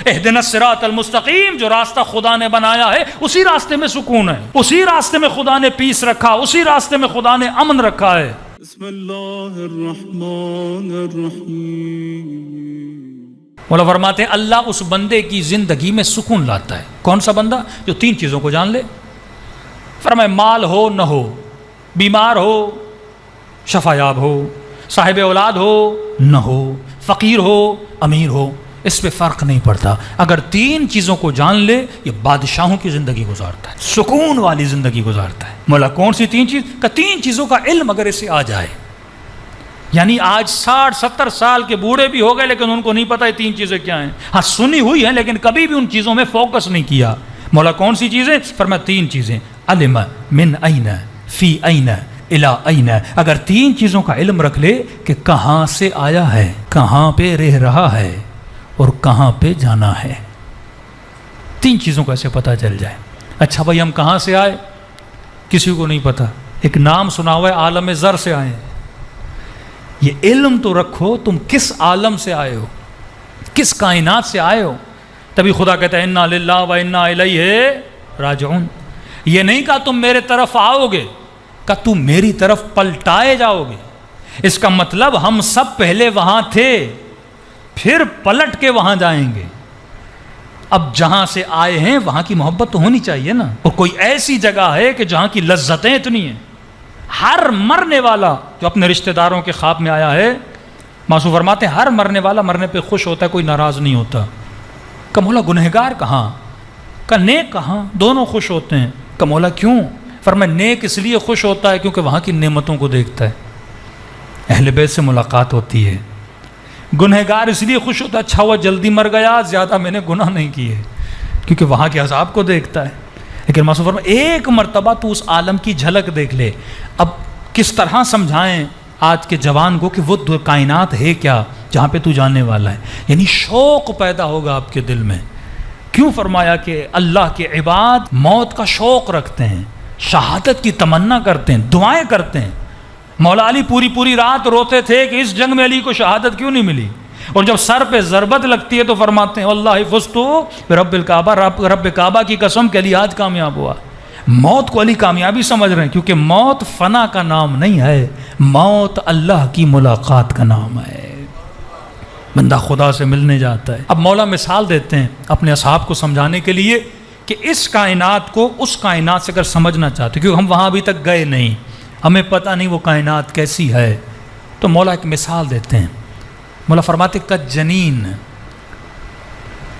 اہدنا الصراط المستقیم، جو راستہ خدا نے بنایا ہے اسی راستے میں سکون ہے، اسی راستے میں خدا نے پیس رکھا، اسی راستے میں خدا نے امن رکھا ہے۔ بسم اللہ الرحمن الرحیم۔ مولا فرماتے ہیں اللہ اس بندے کی زندگی میں سکون لاتا ہے۔ کون سا بندہ؟ جو تین چیزوں کو جان لے۔ فرمائے مال ہو نہ ہو، بیمار ہو شفایاب ہو، صاحب اولاد ہو نہ ہو، فقیر ہو امیر ہو، اس پہ فرق نہیں پڑتا۔ اگر تین چیزوں کو جان لے یہ بادشاہوں کی زندگی گزارتا ہے، سکون والی زندگی گزارتا ہے۔ مولا کون سی تین چیز؟ کہ تین چیزوں کا علم اگر اسے آ جائے، یعنی آج 60-70 سال کے بوڑھے بھی ہو گئے لیکن ان کو نہیں پتا یہ تین چیزیں کیا ہیں۔ ہاں سنی ہوئی ہیں لیکن کبھی بھی ان چیزوں میں فوکس نہیں کیا۔ مولا کون سی چیزیں؟ فرمایا تین چیزیں، علم من این فی این الی این۔ اگر تین چیزوں کا علم رکھ لے کہ کہاں سے آیا ہے، کہاں پہ رہ رہا ہے اور کہاں پہ جانا ہے، تین چیزوں کا اسے پتہ چل جائے۔ اچھا بھائی ہم کہاں سے آئے؟ کسی کو نہیں پتا، ایک نام سنا ہوا ہے عالم ذر سے آئے ہیں۔ یہ علم تو رکھو تم کس عالم سے آئے ہو، کس کائنات سے آئے ہو۔ تبھی خدا کہتا ہے انا للہ و انا الیہ راجعون۔ یہ نہیں کہا تم میرے طرف آؤ گے، کہ تم میری طرف پلٹائے جاؤ گے۔ اس کا مطلب ہم سب پہلے وہاں تھے پھر پلٹ کے وہاں جائیں گے۔ اب جہاں سے آئے ہیں وہاں کی محبت تو ہونی چاہیے نا، اور کوئی ایسی جگہ ہے کہ جہاں کی لذتیں اتنی ہیں۔ ہر مرنے والا جو اپنے رشتہ داروں کے خواب میں آیا ہے، معصوم فرماتے ہیں ہر مرنے والا مرنے پہ خوش ہوتا ہے، کوئی ناراض نہیں ہوتا۔ کہ مولا گنہگار کہاں، کہ نیک کہاں، دونوں خوش ہوتے ہیں۔ کہ مولا کیوں؟ فرمایا نیک اس لیے خوش ہوتا ہے کیونکہ وہاں کی نعمتوں کو دیکھتا ہے، اہل بیت سے ملاقات ہوتی ہے۔ گنہگار اس لیے خوش ہوتا ہے اچھا ہوا جلدی مر گیا، زیادہ میں نے گناہ نہیں کیے، کیونکہ وہاں کے عذاب کو دیکھتا ہے۔ لیکن معصوم فرمایا ایک مرتبہ تو اس عالم کی جھلک دیکھ لے۔ اب کس طرح سمجھائیں آج کے جوان کو کہ وہ کائنات ہے کیا جہاں پہ تو جانے والا ہے، یعنی شوق پیدا ہوگا آپ کے دل میں۔ کیوں فرمایا کہ اللہ کے عباد موت کا شوق رکھتے ہیں، شہادت کی تمنا کرتے ہیں، دعائیں کرتے ہیں۔ مولا علی پوری رات روتے تھے کہ اس جنگ میں علی کو شہادت کیوں نہیں ملی، اور جب سر پہ ضربت لگتی ہے تو فرماتے ہیں واللہ فزتو برب الکعبہ، رب کعبہ کی قسم کہ علی آج کامیاب ہوا۔ موت کو علی کامیابی سمجھ رہے ہیں، کیونکہ موت فنا کا نام نہیں ہے، موت اللہ کی ملاقات کا نام ہے۔ بندہ خدا سے ملنے جاتا ہے۔ اب مولا مثال دیتے ہیں اپنے اصحاب کو سمجھانے کے لیے کہ اس کائنات کو اس کائنات سے اگر سمجھنا چاہتے، کیونکہ ہم وہاں ابھی تک گئے نہیں، ہمیں پتہ نہیں وہ کائنات کیسی ہے، تو مولا ایک مثال دیتے ہیں۔ مولا فرماتے کہ جنین،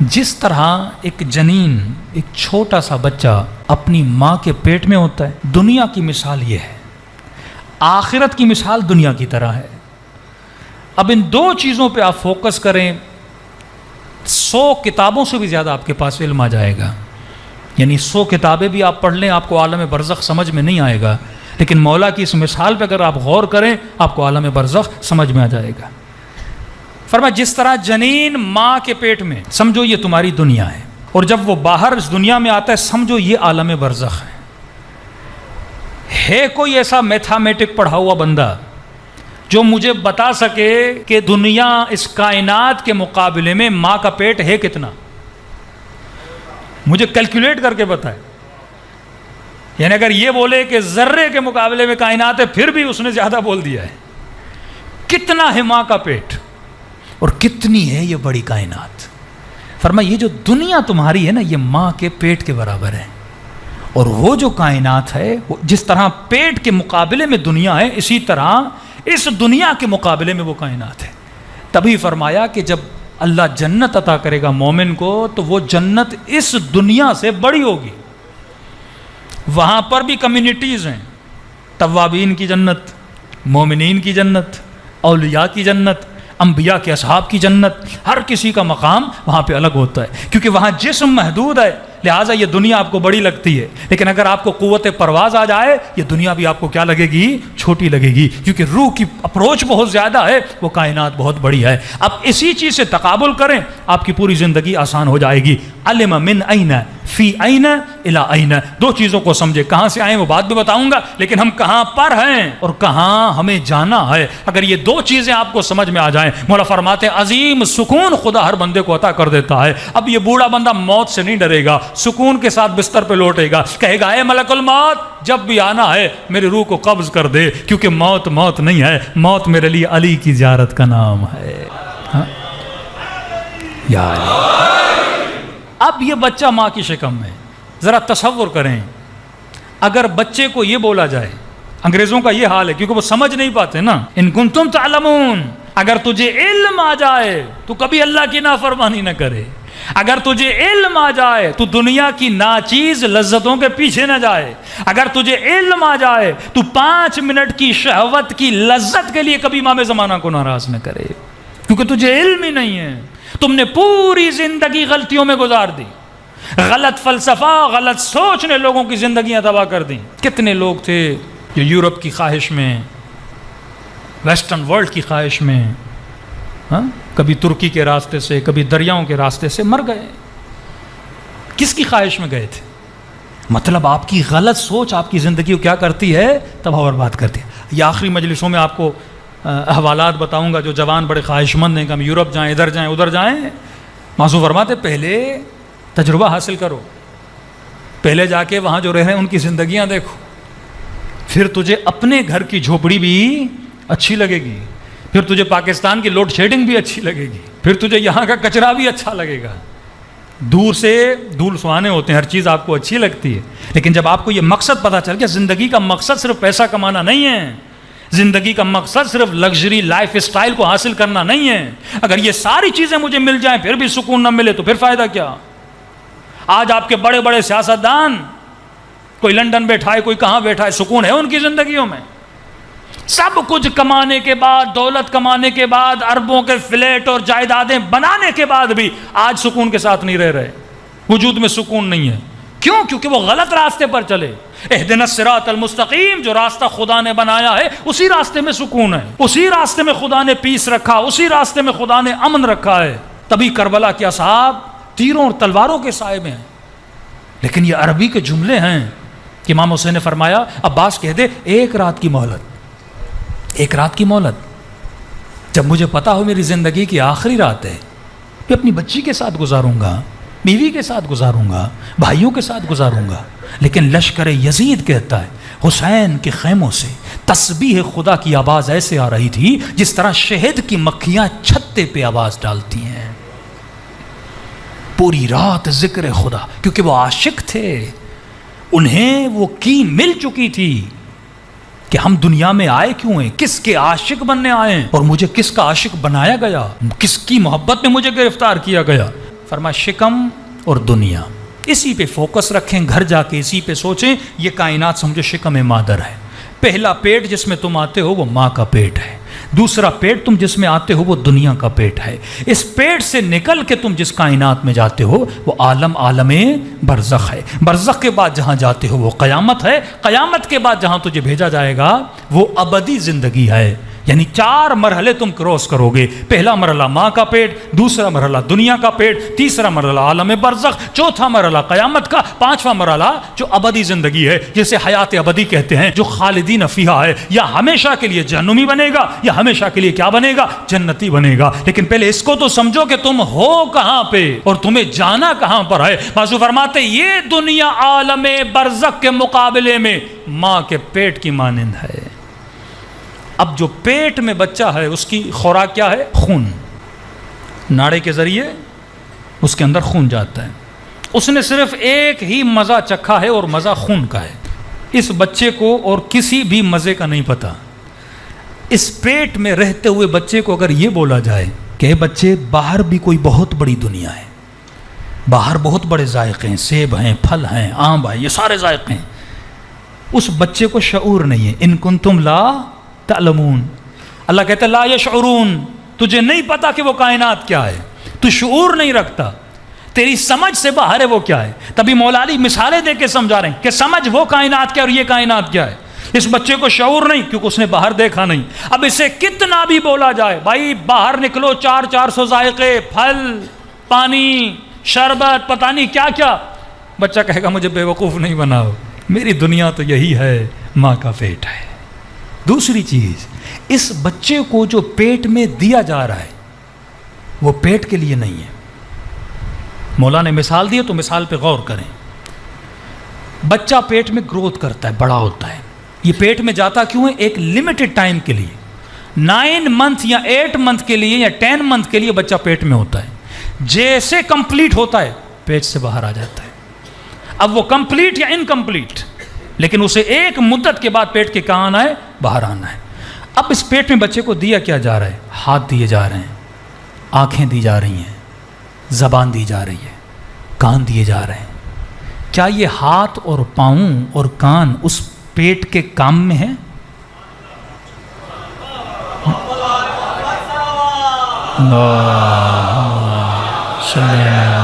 جس طرح ایک جنین، ایک چھوٹا سا بچہ اپنی ماں کے پیٹ میں ہوتا ہے، دنیا کی مثال یہ ہے، آخرت کی مثال دنیا کی طرح ہے۔ اب ان دو چیزوں پہ آپ فوکس کریں، 100 کتابوں سے بھی زیادہ آپ کے پاس علم آ جائے گا، یعنی 100 کتابیں بھی آپ پڑھ لیں آپ کو عالم برزخ سمجھ میں نہیں آئے گا، لیکن مولا کی اس مثال پہ اگر آپ غور کریں آپ کو عالم برزخ سمجھ میں آ جائے گا۔ فرمایا جس طرح جنین ماں کے پیٹ میں، سمجھو یہ تمہاری دنیا ہے، اور جب وہ باہر اس دنیا میں آتا ہے سمجھو یہ عالم برزخ ہے۔ کوئی ایسا میتھامیٹک پڑھا ہوا بندہ جو مجھے بتا سکے کہ دنیا اس کائنات کے مقابلے میں ماں کا پیٹ ہے کتنا؟ مجھے کیلکولیٹ کر کے بتائے۔ یعنی اگر یہ بولے کہ ذرے کے مقابلے میں کائنات ہے پھر بھی اس نے زیادہ بول دیا ہے۔ کتنا ہے ماں کا پیٹ اور کتنی ہے یہ بڑی کائنات؟ فرمایا یہ جو دنیا تمہاری ہے نا یہ ماں کے پیٹ کے برابر ہے، اور وہ جو کائنات ہے جس طرح پیٹ کے مقابلے میں دنیا ہے اسی طرح اس دنیا کے مقابلے میں وہ کائنات ہے۔ تبھی فرمایا کہ جب اللہ جنت عطا کرے گا مومن کو تو وہ جنت اس دنیا سے بڑی ہوگی۔ وہاں پر بھی کمیونٹیز ہیں، توابین کی جنت، مومنین کی جنت، اولیاء کی جنت، انبیاء کے اصحاب کی جنت، ہر کسی کا مقام وہاں پہ الگ ہوتا ہے، کیونکہ وہاں جسم محدود ہے، لہٰذا یہ دنیا آپ کو بڑی لگتی ہے، لیکن اگر آپ کو قوت پرواز آ جائے یہ دنیا بھی آپ کو کیا لگے گی؟ چھوٹی لگے گی، کیونکہ روح کی اپروچ بہت زیادہ ہے، وہ کائنات بہت بڑی ہے۔ اب اسی چیز سے تقابل کریں آپ کی پوری زندگی آسان ہو جائے گی۔ علم من این فی این الی این، دو چیزوں کو سمجھے، کہاں سے آئے وہ بات بھی بتاؤں گا، لیکن ہم کہاں پر ہیں اور کہاں ہمیں جانا ہے۔ اگر یہ دو چیزیں آپ کو سمجھ میں آ جائیں، مولا فرماتے ہیں عظیم سکون خدا ہر بندے کو عطا کر دیتا ہے۔ اب یہ بوڑھا بندہ موت سے نہیں ڈرے گا، سکون کے ساتھ بستر پہ لوٹے گا، کہے گا اے ملک الموت جب بھی آنا ہے میری روح کو قبض کر دے، کیونکہ موت موت نہیں ہے، موت میرے لیے علی کی زیارت کا نام ہے۔ ہاں؟ یا علی۔ اب یہ بچہ ماں کی شکم میں، ذرا تصور کریں اگر بچے کو یہ بولا جائے، انگریزوں کا یہ حال ہے کیونکہ وہ سمجھ نہیں پاتے نا، ان کنتم تعلمون، اگر تجھے علم آ جائے تو کبھی اللہ کی نافرمانی نہ کرے، اگر تجھے علم آ جائے تو دنیا کی ناچیز لذتوں کے پیچھے نہ جائے، اگر تجھے علم آ جائے تو 5 منٹ کی شہوت کی لذت کے لیے کبھی امام زمانہ کو ناراض نہ کرے، کیونکہ تجھے علم ہی نہیں ہے، تم نے پوری زندگی غلطیوں میں گزار دی، غلط فلسفہ غلط سوچ نے لوگوں کی زندگیاں تباہ کر دیں۔ کتنے لوگ تھے جو یورپ کی خواہش میں، ویسٹرن ورلڈ کی خواہش میں، کبھی ترکی کے راستے سے کبھی دریاؤں کے راستے سے مر گئے۔ کس کی خواہش میں گئے تھے؟ مطلب آپ کی غلط سوچ آپ کی زندگی کو کیا کرتی ہے؟ تباہ و برباد کرتی ہے۔ یہ آخری مجلسوں میں آپ کو احوالات بتاؤں گا جو جوان بڑے خواہش مند ہیں کہ ہم یورپ جائیں، ادھر جائیں ادھر جائیں۔ معصوم فرماتے پہلے تجربہ حاصل کرو، پہلے جا کے وہاں جو رہ رہے ہیں ان کی زندگیاں دیکھو، پھر تجھے اپنے گھر کی جھوپڑی بھی اچھی لگے گی، پھر تجھے پاکستان کی لوڈ شیڈنگ بھی اچھی لگے گی، پھر تجھے یہاں کا کچرا بھی اچھا لگے گا۔ دور سے دھول سہانے ہوتے ہیں، ہر چیز آپ کو اچھی لگتی ہے، لیکن جب آپ کو یہ مقصد پتہ چل گیا زندگی کا مقصد صرف پیسہ کمانا نہیں ہے، زندگی کا مقصد صرف لگژری لائف اسٹائل کو حاصل کرنا نہیں ہے، اگر یہ ساری چیزیں مجھے مل جائیں پھر بھی سکون نہ ملے تو پھر فائدہ کیا؟ آج آپ کے بڑے بڑے سیاستدان، کوئی لندن بیٹھا ہے کوئی کہاں بیٹھا ہے، سکون ہے ان کی زندگیوں میں؟ سب کچھ کمانے کے بعد، دولت کمانے کے بعد، اربوں کے فلیٹ اور جائیدادیں بنانے کے بعد بھی آج سکون کے ساتھ نہیں رہ رہے، وجود میں سکون نہیں ہے۔ کیوں؟ کیونکہ وہ غلط راستے پر چلے۔ اہدنا الصراط المستقیم، جو راستہ خدا نے بنایا ہے اسی راستے میں سکون ہے، اسی راستے میں خدا نے پیس رکھا، اسی راستے میں خدا نے امن رکھا ہے۔ تبھی کربلا کے اصحاب تیروں اور تلواروں کے سائے میں ہیں، لیکن یہ عربی کے جملے ہیں کہ امام حسین نے فرمایا عباس کہہ دے ایک رات کی مہلت، ایک رات کی مہلت، جب مجھے پتا ہو میری زندگی کی آخری رات ہے، میں اپنی بچی کے ساتھ گزاروں گا، بیوی کے ساتھ گزاروں گا، بھائیوں کے ساتھ گزاروں گا، لیکن لشکر یزید کہتا ہے حسین کے خیموں سے تسبیح خدا کی آواز ایسے آ رہی تھی جس طرح شہد کی مکھیاں چھتے پہ آواز ڈالتی ہیں، پوری رات ذکر خدا، کیونکہ وہ عاشق تھے، انہیں وہ کی مل چکی تھی کہ ہم دنیا میں آئے کیوں ہیں، کس کے عاشق بننے آئے ہیں، اور مجھے کس کا عاشق بنایا گیا، کس کی محبت میں مجھے گرفتار کیا گیا۔ فرمایا شکم اور دنیا، اسی پہ فوکس رکھیں، گھر جا کے اسی پہ سوچیں، یہ کائنات سمجھو شکم مادر ہے۔ پہلا پیٹ جس میں تم آتے ہو وہ ماں کا پیٹ ہے، دوسرا پیٹ تم جس میں آتے ہو وہ دنیا کا پیٹ ہے، اس پیٹ سے نکل کے تم جس کائنات میں جاتے ہو وہ عالم برزخ ہے، برزخ کے بعد جہاں جاتے ہو وہ قیامت ہے، قیامت کے بعد جہاں تجھے بھیجا جائے گا وہ ابدی زندگی ہے۔ یعنی 4 مرحلے تم کراس کرو گے، پہلا مرحلہ ماں کا پیٹ، دوسرا مرحلہ دنیا کا پیٹ، تیسرا مرحلہ عالم برزخ، چوتھا مرحلہ قیامت کا، 5واں مرحلہ جو ابدی زندگی ہے جسے حیات ابدی کہتے ہیں، جو خالدین فیہا ہے، یا ہمیشہ کے لیے جہنمی بنے گا یا ہمیشہ کے لیے کیا بنے گا، جنتی بنے گا۔ لیکن پہلے اس کو تو سمجھو کہ تم ہو کہاں پہ اور تمہیں جانا کہاں پر ہے۔ معصوم فرماتے یہ دنیا عالم برزخ کے مقابلے میں ماں کے پیٹ کی مانند ہے۔ اب جو پیٹ میں بچہ ہے اس کی خوراک کیا ہے؟ خون، ناڑے کے ذریعے اس کے اندر خون جاتا ہے، اس نے صرف ایک ہی مزہ چکھا ہے اور مزہ خون کا ہے، اس بچے کو اور کسی بھی مزے کا نہیں پتا۔ اس پیٹ میں رہتے ہوئے بچے کو اگر یہ بولا جائے کہ اے بچے باہر بھی کوئی بہت بڑی دنیا ہے، باہر بہت بڑے ذائقے ہیں، سیب ہیں، پھل ہیں، آم ہیں، یہ سارے ذائقے ہیں، اس بچے کو شعور نہیں ہے۔ ان کنتم لا تعلمون، اللہ کہتا ہے لا یشعرون، تجھے نہیں پتا کہ وہ کائنات کیا ہے، تو شعور نہیں رکھتا، تیری سمجھ سے باہر ہے وہ کیا ہے۔ تبھی مولا علی مثالیں دے کے سمجھا رہے ہیں کہ سمجھ وہ کائنات کیا اور یہ کائنات کیا ہے۔ اس بچے کو شعور نہیں کیونکہ اس نے باہر دیکھا نہیں۔ اب اسے کتنا بھی بولا جائے بھائی باہر نکلو، 400 ذائقے، پھل، پانی، شربت، پتہ نہیں کیا کیا، بچہ کہے گا مجھے بیوقوف نہیں بناؤ، میری دنیا تو یہی ہے، ماں کا پیٹ ہے۔ دوسری چیز، اس بچے کو جو پیٹ میں دیا جا رہا ہے وہ پیٹ کے لیے نہیں ہے۔ مولا نے مثال دی تو مثال پہ غور کریں۔ بچہ پیٹ میں گروتھ کرتا ہے، بڑا ہوتا ہے، یہ پیٹ میں جاتا کیوں ہے؟ ایک لمیٹڈ ٹائم کے لیے، 9 منتھ یا 8 منتھ کے لیے یا 10 منتھ کے لیے بچہ پیٹ میں ہوتا ہے۔ جیسے کمپلیٹ ہوتا ہے پیٹ سے باہر آ جاتا ہے۔ اب وہ کمپلیٹ یا انکمپلیٹ، لیکن اسے ایک مدت کے بعد پیٹ کے کہاں آنا ہے؟ باہر آنا ہے۔ اب اس پیٹ میں بچے کو دیا کیا جا رہا ہے؟ ہاتھ دیے جا رہے ہیں، آنکھیں دی جا رہی ہیں، زبان دی جا رہی ہے، کان دیے جا رہے ہیں۔ کیا یہ ہاتھ اور پاؤں اور کان اس پیٹ کے کام میں ہیں؟ اللہ